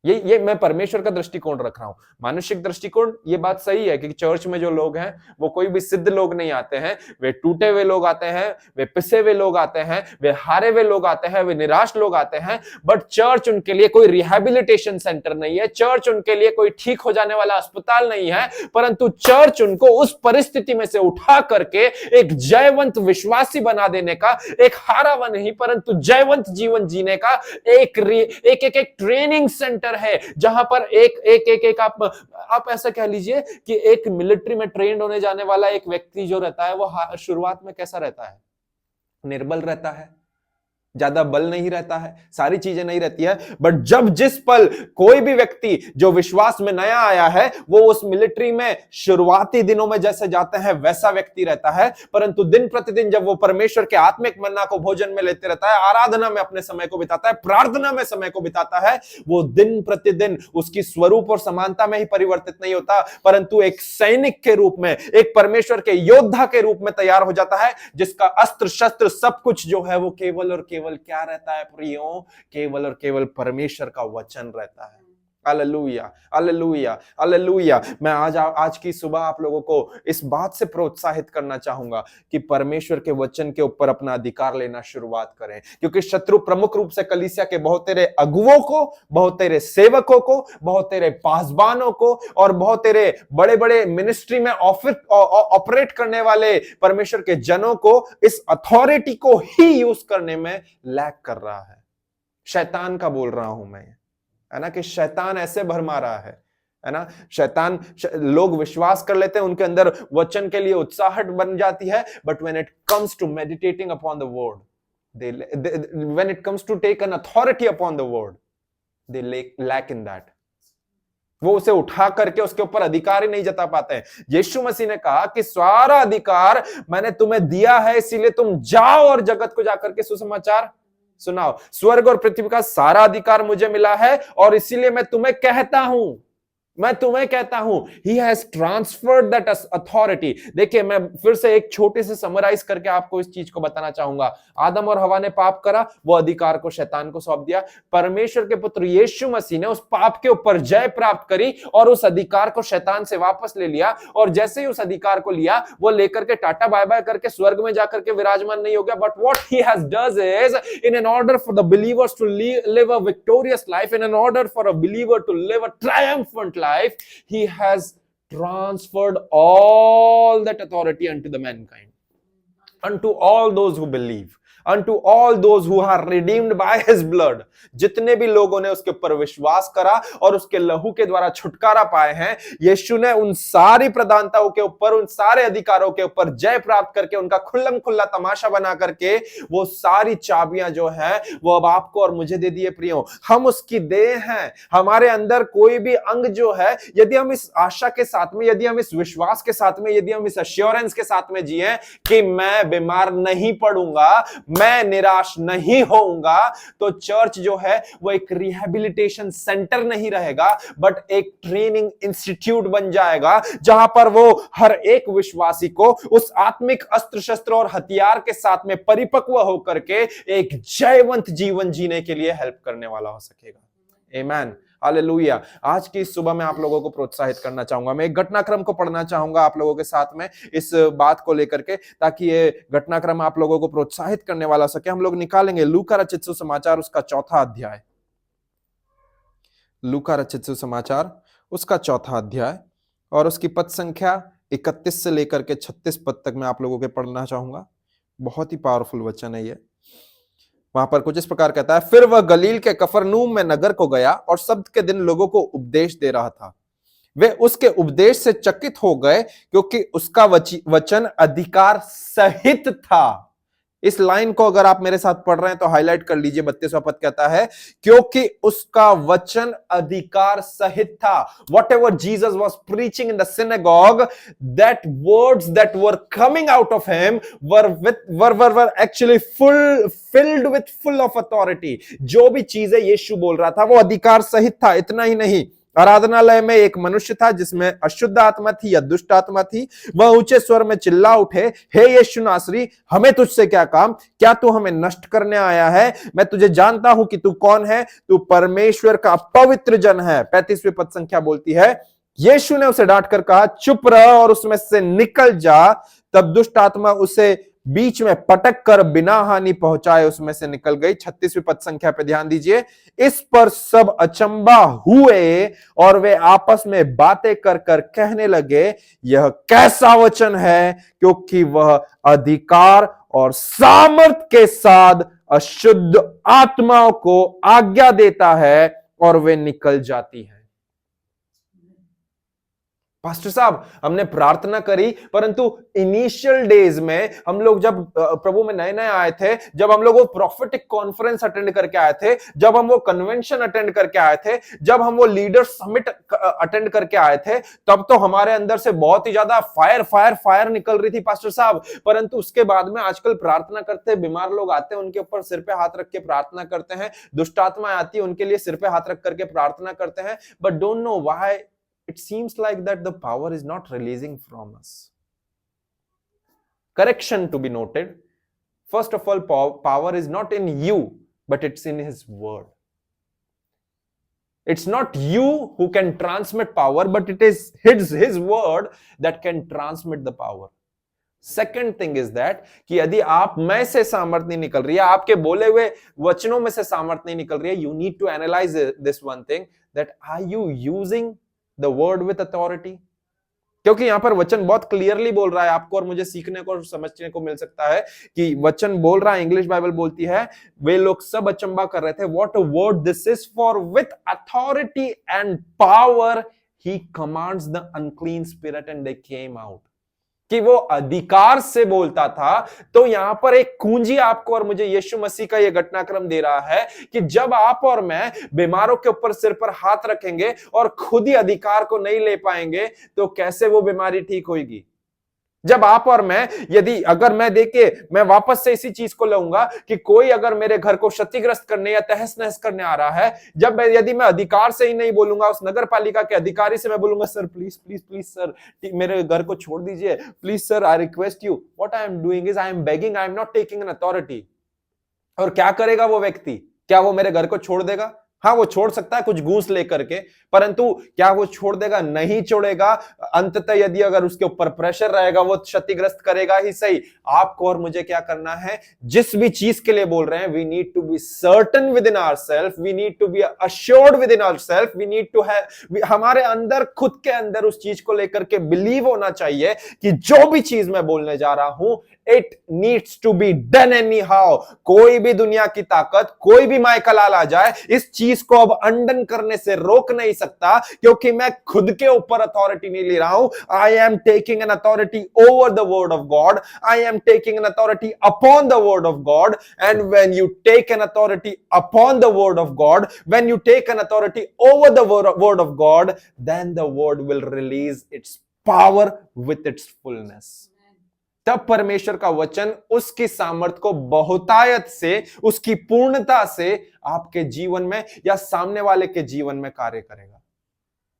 ये मैं परमेश्वर का दृष्टिकोण रख रहा हूं। मानुषिक दृष्टिकोण ये बात सही है कि चर्च में जो लोग हैं वो कोई भी सिद्ध लोग नहीं आते हैं, वे टूटे हुए लोग आते हैं, वे पिसे हुए लोग आते हैं, वे हारे हुए लोग आते हैं, वे निराश लोग आते हैं। बट चर्च उनके लिए कोई रिहैबिलिटेशन सेंटर नहीं है, चर्च उनके लिए कोई ठीक हो जाने वाला अस्पताल नहीं है, परंतु चर्च उनको उस परिस्थिति में से उठा करके एक जयवंत विश्वासी बना देने का, एक हारा हुआ नहीं परंतु जयवंत जीवन जीने का एक ट्रेनिंग सेंटर है, जहां पर एक आप ऐसा कह लीजिए कि एक मिलिट्री में ट्रेंड होने जाने वाला एक व्यक्ति जो रहता है वो शुरुआत में कैसा रहता है, निर्बल रहता है, ज्यादा बल नहीं रहता है, सारी चीजें नहीं रहती है। बट जब जिस पल कोई भी व्यक्ति जो विश्वास में नया आया है वो उस मिलिट्री में शुरुआती दिनों में जैसे जाते हैं वैसा व्यक्ति रहता है, परंतु दिन प्रतिदिन जब वो परमेश्वर के आत्मिक मन्ना को भोजन में लेते रहता है, आराधना में अपने समय को बिताता है, प्रार्थना में समय को बिताता है, वो दिन प्रतिदिन उसकी स्वरूप और समानता में ही परिवर्तित नहीं होता, परंतु एक सैनिक के रूप में, एक परमेश्वर के योद्धा के रूप में तैयार हो जाता है, जिसका अस्त्र शस्त्र सब कुछ जो है वो केवल और केवल क्या रहता है प्रियो, केवल और केवल परमेश्वर का वचन रहता है। Hallelujah, hallelujah, hallelujah. मैं आज की सुबह आप लोगों को इस बात से प्रोत्साहित करना चाहूंगा कि परमेश्वर के वचन के ऊपर अपना अधिकार लेना शुरुआत करें, क्योंकि शत्रु प्रमुख रूप से कलीसिया के बहुत तेरे अगुवों को, बहुत तेरे सेवकों को, बहुत तेरे पासबानों को और बहुत तेरे बड़े बड़े मिनिस्ट्री में ऑपरेट करने वाले परमेश्वर के जनों को इस अथॉरिटी को ही यूज करने में लैक कर रहा है। शैतान का बोल रहा हूं मैं, है ना, कि शैतान ऐसे भरमा रहा है ना। शैतान, लोग विश्वास कर लेते हैं, उनके अंदर वचन के लिए उत्साहट बन जाती है, but when it comes to meditating upon the word, when it comes to take an authority upon the word, they lack in that. वो उसे उठा करके उसके ऊपर अधिकार ही नहीं जता पाते हैं। यीशु मसीह ने कहा कि सारा अधिकार मैंने तुम्हें दिया है, इसीलिए तुम जाओ और जगत को जाकर के सुसमाचार सुनाओ। स्वर्ग और पृथ्वी का सारा अधिकार मुझे मिला है और इसीलिए मैं तुम्हें कहता हूं, he has transferred that authority। देखिए, मैं फिर से एक छोटे से समराइज करके आपको इस चीज को बताना चाहूंगा। आदम और हवा ने पाप करा, वो अधिकार को शैतान को सौंप दिया। परमेश्वर के पुत्र यीशु मसीह ने उस पाप के ऊपर जय प्राप्त करी और उस अधिकार को शैतान से वापस ले लिया, और जैसे ही उस अधिकार को लिया, वो लेकर के टाटा बाय बाय करके स्वर्ग में जाकर के विराजमान नहीं हो गया। But what he has does is, in an order for the believers to live a victorious life, in an order for a believer to live a triumphant life, he has transferred all that authority unto the mankind, unto all those who believe, unto all those who are redeemed by his blood। जितने भी लोगों ने उसके ऊपर विश्वास करा और उसके लहू के द्वारा छुटकारा पाए हैं, यीशु ने उन सारी प्रधानताओं के ऊपर, उन सारे अधिकारों के ऊपर जय प्राप्त करके, उनका खुल्लम खुल्ला तमाशा बना करके वो सारी चाबियां जो है वो अब आपको और मुझे दे दिए प्रियो। हम उसकी देह हैं। हमारे अंदर कोई भी अंग जो है, यदि हम इस आशा के साथ में, यदि हम इस विश्वास के साथ में, यदि हम इस एश्योरेंस के साथ में जिए कि मैं बीमार नहीं पड़ूंगा, मैं निराश नहीं होऊंगा, तो चर्च जो है वो एक रिहैबिलिटेशन सेंटर नहीं रहेगा, बट एक ट्रेनिंग इंस्टीट्यूट बन जाएगा, जहां पर वो हर एक विश्वासी को उस आत्मिक अस्त्र शस्त्र और हथियार के साथ में परिपक्व होकर के एक जयवंत जीवन जीने के लिए हेल्प करने वाला हो सकेगा। आमीन, हालेलुया। आज की इस सुबह मैं आप लोगों को प्रोत्साहित करना चाहूंगा। मैं एक घटनाक्रम को पढ़ना चाहूंगा आप लोगों के साथ में इस बात को लेकर के, ताकि ये घटनाक्रम आप लोगों को प्रोत्साहित करने वाला सके। हम लोग निकालेंगे लूका रचित सुसमाचार उसका 4था अध्याय, लूका रचित सुसमाचार उसका 4था अध्याय और उसकी पद संख्या 31 से लेकर के 36 पद तक मैं आप लोगों के पढ़ना चाहूंगा। बहुत ही पावरफुल वचन है ये। वहां पर कुछ इस प्रकार कहता है, फिर वह गलील के कफरनहूम में नगर को गया और सब्त के दिन लोगों को उपदेश दे रहा था। वे उसके उपदेश से चकित हो गए क्योंकि उसका वचन अधिकार सहित था। इस लाइन को अगर आप मेरे साथ पढ़ रहे हैं तो हाईलाइट कर लीजिए। 32वां पद कहता है, क्योंकि उसका वचन अधिकार सहित था। What ever Jesus was preaching in the synagogue, that words that were coming out of him were actually filled with full of authority. जो भी चीजें यीशु बोल रहा था वो अधिकार सहित था। इतना ही नहीं, आराधनालय में एक मनुष्य था जिसमें अशुद्ध आत्मा थी या दुष्ट आत्मा थी। वह ऊंचे स्वर में चिल्ला उठे, हे यीशु नासरी, हमें तुझसे क्या काम? क्या तू हमें नष्ट करने आया है? मैं तुझे जानता हूं कि तू कौन है, तू परमेश्वर का पवित्र जन है। 35वीं पद संख्या बोलती है, यीशु ने उसे डांट कर कहा, चुप रह और उसमें से निकल जा। तब दुष्ट आत्मा उसे बीच में पटक कर बिना हानि पहुंचाए उसमें से निकल गई। 36वीं पद संख्या पे ध्यान दीजिए। इस पर सब अचंबा हुए और वे आपस में बातें कर कर कहने लगे, यह कैसा वचन है, क्योंकि वह अधिकार और सामर्थ के साथ अशुद्ध आत्माओं को आज्ञा देता है और वे निकल जाती हैं। पास्टर साहब, हमने प्रार्थना करी, परंतु इनिशियल डेज में हम लोग जब प्रभु में नए नए आए थे, जब हम लोग वो प्रोफेटिक कॉन्फ्रेंस अटेंड करके आए थे, जब हम वो कन्वेंशन अटेंड करके आए थे, जब हम वो लीडर समिट अटेंड करके आए थे, तब तो हमारे अंदर से बहुत ही ज्यादा फायर फायर फायर निकल रही थी पास्टर साहब। परंतु उसके बाद में आजकल प्रार्थना करते हैं, बीमार लोग आते हैं, उनके ऊपर सिर पे हाथ रख के प्रार्थना करते हैं, दुष्ट आत्माएं आती है, उनके लिए सिर पे हाथ रख करके प्रार्थना करते हैं, but don't know why it seems like that the power is not releasing from us. Correction to be noted. First of all, power is not in you, but it's in His word. It's not you who can transmit power, but it is His word that can transmit the power. Second thing is that कि यदि आप में से सामर्थ नहीं निकल रही है, आपके बोले हुए वचनों में से सामर्थ नहीं निकल रही है, you need to analyze this one thing, that are you using the word with authority? क्योंकि यहां पर वचन बहुत क्लियरली बोल रहा है, आपको और मुझे सीखने को और समझने को मिल सकता है कि वचन बोल रहा है, इंग्लिश बाइबल बोलती है, वे लोग सब अचंबा कर रहे थे, what a word this is, for with authority and power he commands the unclean spirit and they came out. कि वो अधिकार से बोलता था। तो यहां पर एक कुंजी आपको और मुझे यीशु मसीह का यह घटनाक्रम दे रहा है कि जब आप और मैं बीमारों के ऊपर सिर पर हाथ रखेंगे और खुद ही अधिकार को नहीं ले पाएंगे तो कैसे वो बीमारी ठीक होगी? जब आप और मैं, यदि अगर मैं वापस से इसी चीज को लाऊंगा कि कोई अगर मेरे घर को क्षतिग्रस्त करने या तहस नहस करने आ रहा है, यदि मैं अधिकार से ही नहीं बोलूंगा, उस नगर पालिका के अधिकारी से मैं बोलूंगा, sir please please please sir मेरे घर को छोड़ दीजिए, please sir I request you, what I am doing is I am begging, I am not taking an authority. और क्या करेगा वो व्यक्ति? क्या वो मेरे घर को छोड़ देगा? हाँ, वो छोड़ सकता है कुछ घूस लेकर के, परंतु क्या वो छोड़ देगा? नहीं छोड़ेगा। अंततः यदि अगर उसके ऊपर प्रेशर रहेगा वो क्षतिग्रस्त करेगा ही सही। आपको और मुझे क्या करना है? जिस भी चीज के लिए बोल रहे हैं, we need to be certain within ourself, we need to be assured within ourself, we need to have, हमारे अंदर, खुद के अंदर उस चीज को लेकर के बिलीव होना चाहिए कि जो भी चीज मैं बोलने जा रहा हूं, it needs to be done anyhow. कोई भी दुनिया की ताकत, कोई भी माइकलाल आ जाए, इस चीज को अब अंडन करने से रोक नहीं सकता, क्योंकि मैं खुद के ऊपर अथॉरिटी नहीं ले रहा हूं। I am taking an authority over the word of God, I am taking an authority upon the word of God, and when you take an authority upon the word of God, when you take an authority over the word of God, then the word will release its power with its fullness. तब परमेश्वर का वचन उसकी सामर्थ को बहुतायत से, उसकी पूर्णता से आपके जीवन में या सामने वाले के जीवन में कार्य करेगा।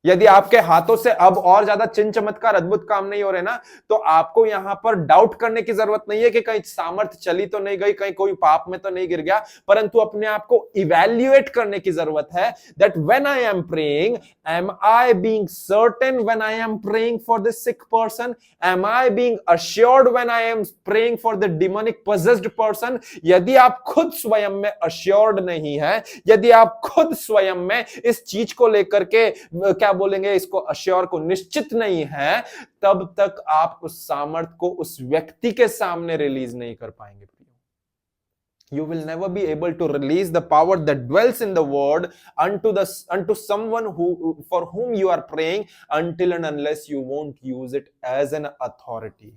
यदि आपके हाथों से अब और ज्यादा चिन्ह चमत्कार अद्भुत काम नहीं हो रहे ना, तो आपको यहां पर डाउट करने की जरूरत नहीं है कि कहीं सामर्थ्य चली तो नहीं गई, कहीं कोई पाप में तो नहीं गिर गया, परंतु अपने आप को इवैल्यूएट करने की जरूरत है that when I am praying, am I being certain when I am praying for this sick person, am I being assured when I am praying for the demonic possessed person. यदि आप खुद स्वयं में assured नहीं है, यदि आप खुद स्वयं में इस चीज को लेकर के क्या बोलेंगे, इसको अश्योर को निश्चित नहीं है, तब तक आप उस सामर्थ को उस व्यक्ति के सामने रिलीज नहीं कर पाएंगे। You will never be able to release the power that dwells in the word unto someone for whom you are praying until and unless you won't use it as an authority.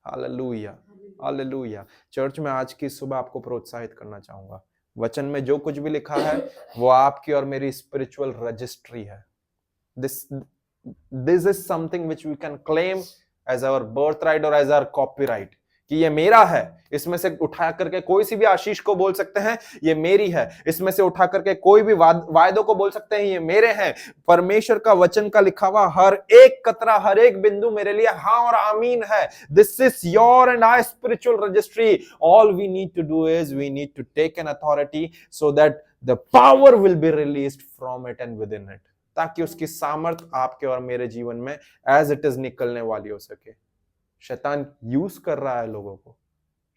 Hallelujah. Hallelujah. Church में आज की सुबह आपको प्रोत्साहित करना चाहूंगा, वचन में जो कुछ भी लिखा है वो आपकी और मेरी स्पिरिचुअल रजिस्ट्री है। This is something which we can claim as our birthright or as our copyright, कि ये मेरा है। इसमें से उठा करके कोई सी भी आशीष को बोल सकते हैं ये मेरी है, इसमें से उठा करके कोई भी वायदों को बोल सकते हैं ये मेरे हैं। परमेश्वर का वचन का लिखा हुआ हर एक कतरा, हर एक बिंदु मेरे लिए हाँ और आमीन है। This is your and I spiritual registry. All we need to do is we need to take an authority so that the power will be released from it and within it, ताकि उसकी सामर्थ आपके और मेरे जीवन में as it is निकलने वाली हो सके। शैतान यूज कर रहा है लोगों को,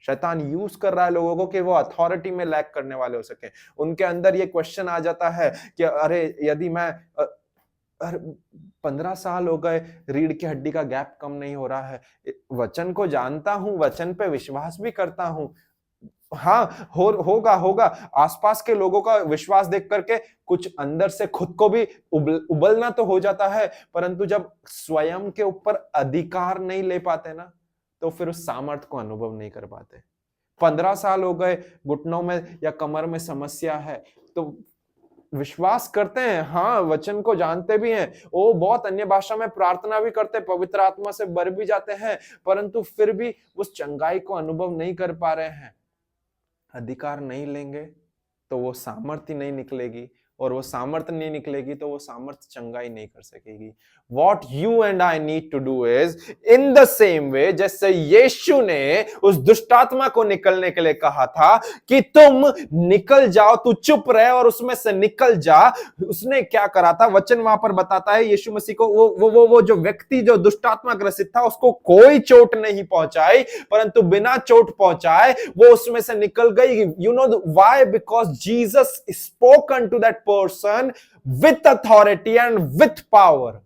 शैतान यूज कर रहा है लोगों को कि वो अथॉरिटी में लैक करने वाले हो सके। उनके अंदर ये क्वेश्चन आ जाता है कि अरे यदि मैं 15 साल हो गए, रीढ़ की हड्डी का गैप कम नहीं हो रहा है, वचन को जानता हूं, वचन पे विश्वास भी करता हूं, हाँ होगा। आसपास के लोगों का विश्वास देख करके कुछ अंदर से खुद को भी उबलना तो हो जाता है, परंतु जब स्वयं के ऊपर अधिकार नहीं ले पाते ना, तो फिर उस सामर्थ्य को अनुभव नहीं कर पाते। 15 साल हो गए, घुटनों में या कमर में समस्या है, तो विश्वास करते हैं, हाँ वचन को जानते भी हैं, ओ बहुत अन्य भाषा में प्रार्थना भी करते हैं, पवित्र आत्मा से भर भी जाते हैं, परंतु फिर भी उस चंगाई को अनुभव नहीं कर पा रहे हैं। अधिकार नहीं लेंगे तो वो सामर्थ्य नहीं निकलेगी, और वो सामर्थ्य नहीं निकलेगी तो वो सामर्थ्य चंगाई नहीं कर सकेगी। What you and I need to do is in the same way, जैसे यीशु ने उस दुष्टात्मा को निकलने के लिए कहा था कि तुम निकल जाओ, तू चुप रहे और उसमें से निकल जा, उसने क्या करा था? वचन वहां पर बताता है यीशु मसीह को वो जो व्यक्ति जो दुष्टात्मा ग्रसित था उसको कोई चोट नहीं पहुंचाई, परंतु बिना चोट पहुंचाए वो उसमें से निकल गई। You know why? Because Jesus spoke unto that person with authority and with power.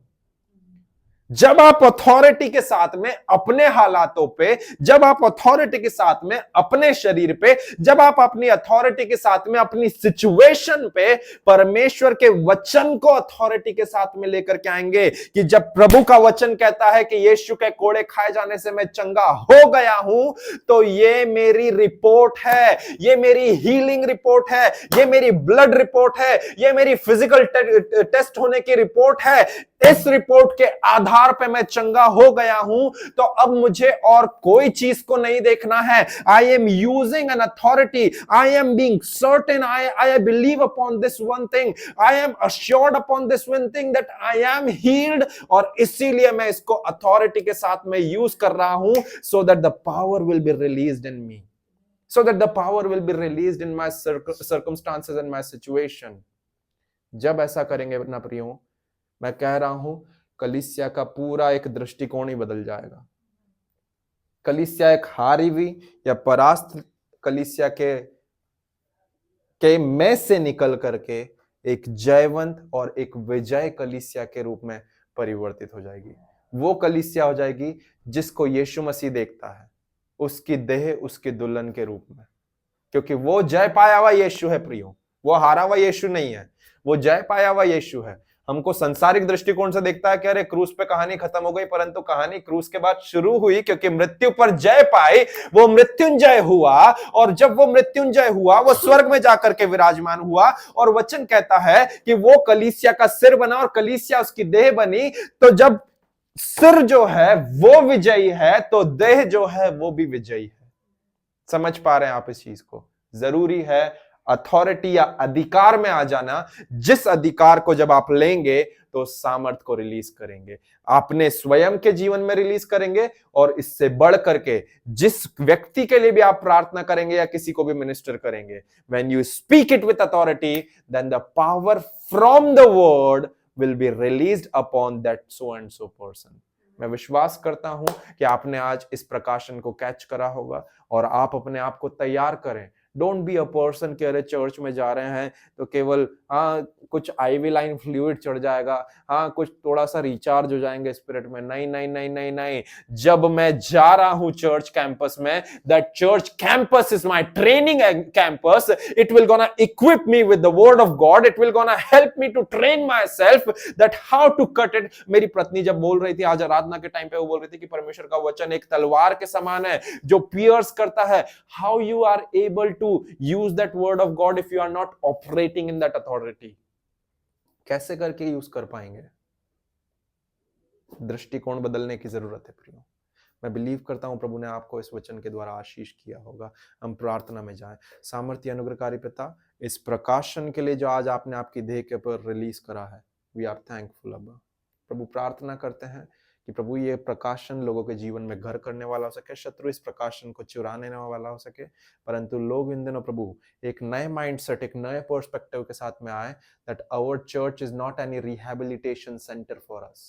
जब आप अथॉरिटी के साथ में अपने हालातों पे, जब आप अथॉरिटी के साथ में अपने शरीर पे, जब आप अपनी अथॉरिटी के साथ में अपनी सिचुएशन पे परमेश्वर के वचन को अथॉरिटी के साथ में लेकर के आएंगे, कि जब प्रभु का वचन कहता है कि यीशु के कोड़े खाए जाने से मैं चंगा हो गया हूं, तो ये मेरी रिपोर्ट है, ये मेरी हीलिंग रिपोर्ट है, ये मेरी ब्लड रिपोर्ट है, ये मेरी फिजिकल टेस्ट होने की रिपोर्ट है। इस रिपोर्ट के आधार पे मैं चंगा हो गया हूं, तो अब मुझे और कोई चीज को नहीं देखना है। I am using an authority, I am being certain, I believe upon this one thing, I am assured upon this one thing that I am heeled, और इसीलिए मैं इसको अथॉरिटी के साथ में यूज कर रहा हूं, सो that the power will be released in me, so that the power will be released in my circumstances and my situation. जब ऐसा करेंगे ना प्रियो, मैं कह रहा हूं कलीसिया का पूरा एक दृष्टिकोण ही बदल जाएगा। कलीसिया एक हारी हुई या परास्त कलीसिया के में से निकल करके एक जयवंत और एक विजय कलीसिया के रूप में परिवर्तित हो जाएगी। वो कलीसिया हो जाएगी जिसको यीशु मसीह देखता है, उसकी देह उसकी दुल्हन के रूप में, क्योंकि वो जय पाया हुआ यीशु है प्रियो, वो हारा हुआ यीशु नहीं है, वो जय पाया हुआ यीशु है। हमको संसारिक दृष्टिकोण से देखता है कि अरे क्रूस पे कहानी खत्म हो गई, परंतु कहानी क्रूस के बाद शुरू हुई, क्योंकि मृत्यु पर जय पाई, वो मृत्युंजय हुआ, और जब वो मृत्युंजय हुआ वो स्वर्ग में जाकर के विराजमान हुआ, और वचन कहता है कि वो कलीसिया का सिर बना और कलीसिया उसकी देह बनी। तो जब सिर जो है वो विजयी है, तो देह जो है वो भी विजयी है। समझ पा रहे हैं आप इस चीज को? जरूरी है अथॉरिटी या अधिकार में आ जाना, जिस अधिकार को जब आप लेंगे तो सामर्थ को रिलीज करेंगे, अपने स्वयं के जीवन में रिलीज करेंगे, और इससे बढ़ करके जिस व्यक्ति के लिए भी आप प्रार्थना करेंगे या किसी को भी मिनिस्टर करेंगे, when you speak it with authority, then the power from the word will be released upon that so and so person. मैं विश्वास करता हूं कि आपने आज इस प्रकाशन को कैच करा होगा और आप अपने आप को तैयार करें। डोंट बी अ पर्सन कि अरे चर्च में जा रहे हैं तो केवल कुछ आईवी लाइन फ्लूइड चढ़ जाएगा, कुछ थोड़ा सा रिचार्ज हो जाएंगे स्पिरिट में। नहीं नहीं नहीं नहीं नहीं, जब मैं जा रहा हूं चर्च कैंपस में, that church campus is my training campus. It will gonna equip me with the word of God, it will gonna help me to train myself that how to cut it. मेरी पत्नी जब बोल रही थी आज आराधना के time पे, वो बोल रही थी कि परमेश्वर का वचन एक तलवार के समान है जो पियर्स करता है। How you are able to use that word of God if you are not operating in that authority? कैसे करके यूज कर पाएंगे? दृष्टिकोण बदलने की जरूरत है प्रियो। मैं बिलीव करता हूं प्रभु ने आपको इस वचन के द्वारा आशीष किया होगा। हम प्रार्थना में जाएं। सामर्थ्य अनुग्रहकारी पिता, इस प्रकाशन के लिए जो आज आपने आपकी देह के ऊपर रिलीज करा है, वी आर थैंकफुल अब्बा। प्रभु प्रार्थना करते हैं कि प्रभु ये प्रकाशन लोगों के जीवन में घर करने वाला हो सके, शत्रु इस प्रकाशन को चुराने वाला हो सके, परंतु लोग इन दिनों प्रभु एक नए माइंडसेट, एक नए पर्सपेक्टिव के साथ में आए, that our church is not any rehabilitation centre for us,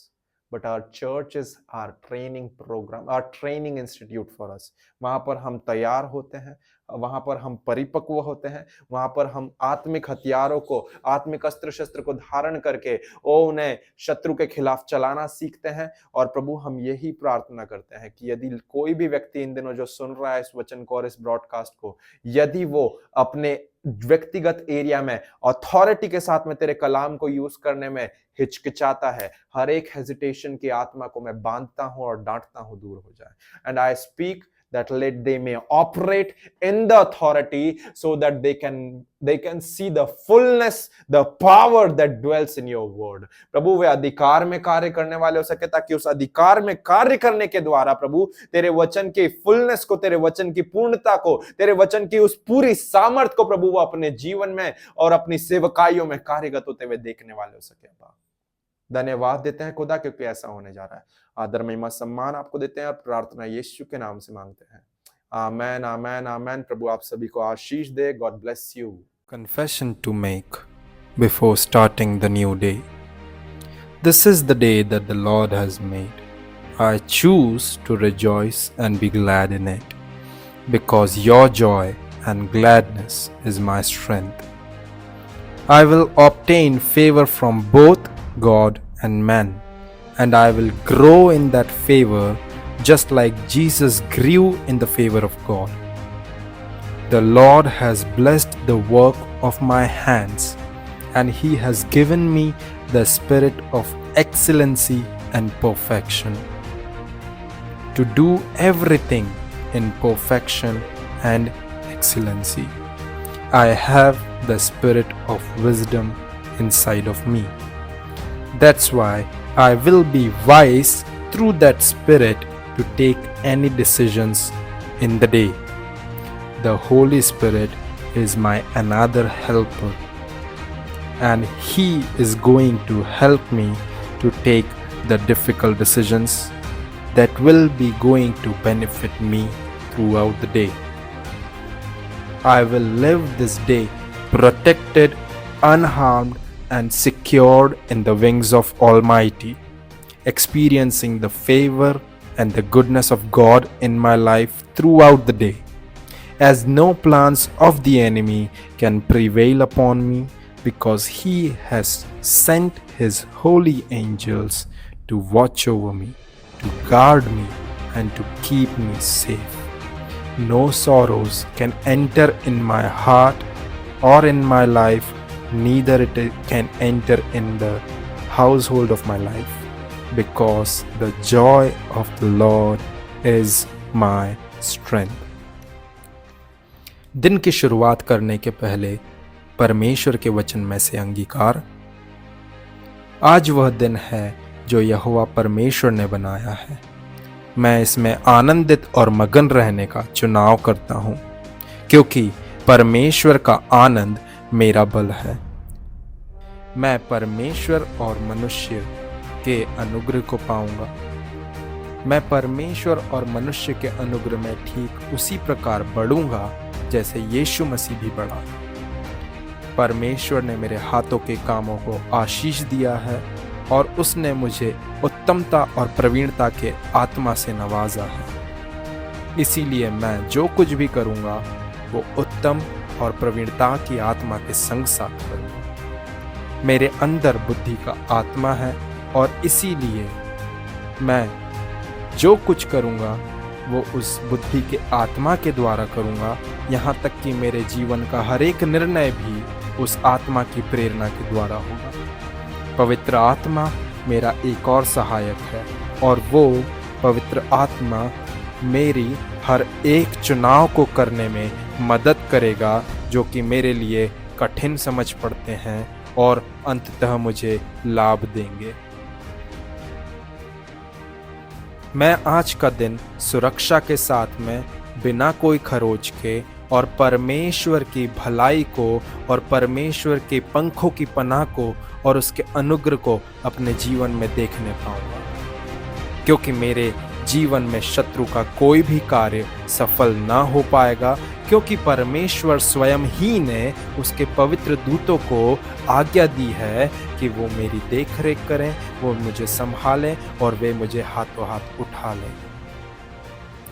but our church is our training program, our training institute for us. वहां पर हम तैयार होते हैं, वहां पर हम परिपक्व होते हैं, वहां पर हम आत्मिक हथियारों को, आत्मिक अस्त्र शस्त्र को धारण करके उन्हें शत्रु के खिलाफ चलाना सीखते हैं। और प्रभु हम यही प्रार्थना करते हैं कि यदि कोई भी व्यक्ति इन दिनों जो सुन रहा है इस वचन को और इस ब्रॉडकास्ट को, यदि वो अपने व्यक्तिगत एरिया में अथॉरिटी के साथ में तेरे कलाम को यूज करने में हिचकिचाता है, हर एक हेजिटेशन की आत्मा को मैं बांधता हूं और डांटता हूं, दूर हो जाए। And I speak that let they may operate in the authority so that they can see the fullness, the power that dwells in your word. प्रभु वे अधिकार में कार्य करने वाले हो सके, ताकि उस अधिकार में कार्य करने के द्वारा प्रभु तेरे वचन के फुलनेस को, तेरे वचन की पूर्णता को, तेरे वचन की उस पूरी सामर्थ को प्रभु वो अपने जीवन में और अपनी सेवकाइयों में कार्यगत होते हुए देखने वाले हो सके। धन्यवाद देते हैं खुदा, क्योंकि ऐसा होने जा रहा है। आदर महिमा सम्मान आपको देते हैं और प्रार्थना यीशु के नाम से मांगते हैं। आमेन आमेन आमेन। प्रभु आप सभी को आशीष दे। God bless you. Confession to make before starting the new day. This is the day that the Lord has made. I choose to rejoice and be glad in it, because your joy and gladness is my strength. I will obtain favor from both God and man, and I will grow in that favor just like Jesus grew in the favor of God. The Lord has blessed the work of my hands, and He has given me the spirit of excellency and perfection, to do everything in perfection and excellency. I have the spirit of wisdom inside of me. That's why I will be wise through that spirit to take any decisions in the day. The Holy Spirit is my another helper, and He is going to help me to take the difficult decisions that will be going to benefit me throughout the day. I will live this day protected, unharmed, and secured in the wings of Almighty, experiencing the favor and the goodness of God in my life throughout the day, as no plans of the enemy can prevail upon me, because He has sent His holy angels to watch over me, to guard me, and to keep me safe. No sorrows can enter in my heart or in my life, neither it can enter in the household of my life, because the joy of the Lord is my strength. दिन की शुरुआत करने के पहले परमेश्वर के वचन में से अंगीकार। आज वह दिन है जो यहोवा परमेश्वर ने बनाया है। मैं इसमें आनंदित और मगन रहने का चुनाव करता हूँ, क्योंकि परमेश्वर का आनंद मेरा बल है। मैं परमेश्वर और मनुष्य के अनुग्रह को पाऊंगा। मैं परमेश्वर और मनुष्य के अनुग्रह में ठीक उसी प्रकार बढ़ूंगा जैसे यीशु मसीह भी बढ़ा। परमेश्वर ने मेरे हाथों के कामों को आशीष दिया है और उसने मुझे उत्तमता और प्रवीणता के आत्मा से नवाजा है। इसीलिए मैं जो कुछ भी करूंगा वो उत्तम और प्रवीणता की आत्मा के संग साथ करूंगा। मेरे अंदर बुद्धि का आत्मा है और इसीलिए मैं जो कुछ करूंगा वो उस बुद्धि के आत्मा के द्वारा करूंगा। यहाँ तक कि मेरे जीवन का हर एक निर्णय भी उस आत्मा की प्रेरणा के द्वारा होगा। पवित्र आत्मा मेरा एक और सहायक है और वो पवित्र आत्मा मेरी हर एक चुनाव को करने में मदद करेगा जो कि मेरे लिए कठिन समझ पड़ते हैं और अंततः मुझे लाभ देंगे। मैं आज का दिन सुरक्षा के साथ में बिना कोई खरोच के और परमेश्वर की भलाई को और परमेश्वर के पंखों की पनाह को और उसके अनुग्रह को अपने जीवन में देखने पाऊंगा, क्योंकि मेरे जीवन में शत्रु का कोई भी कार्य सफल ना हो पाएगा, क्योंकि परमेश्वर स्वयं ही ने उसके पवित्र दूतों को आज्ञा दी है कि वो मेरी देखरेख करें, वो मुझे संभालें और वे मुझे हाथों हाथ उठा लें।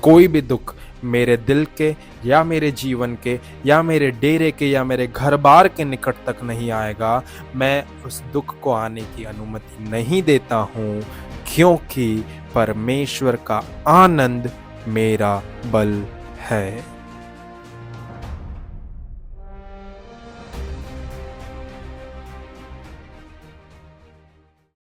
कोई भी दुख मेरे दिल के या मेरे जीवन के या मेरे डेरे के या मेरे घर बार के निकट तक नहीं आएगा। मैं उस दुख को आने की अनुमति नहीं देता हूँ, क्योंकि परमेश्वर का आनंद मेरा बल है।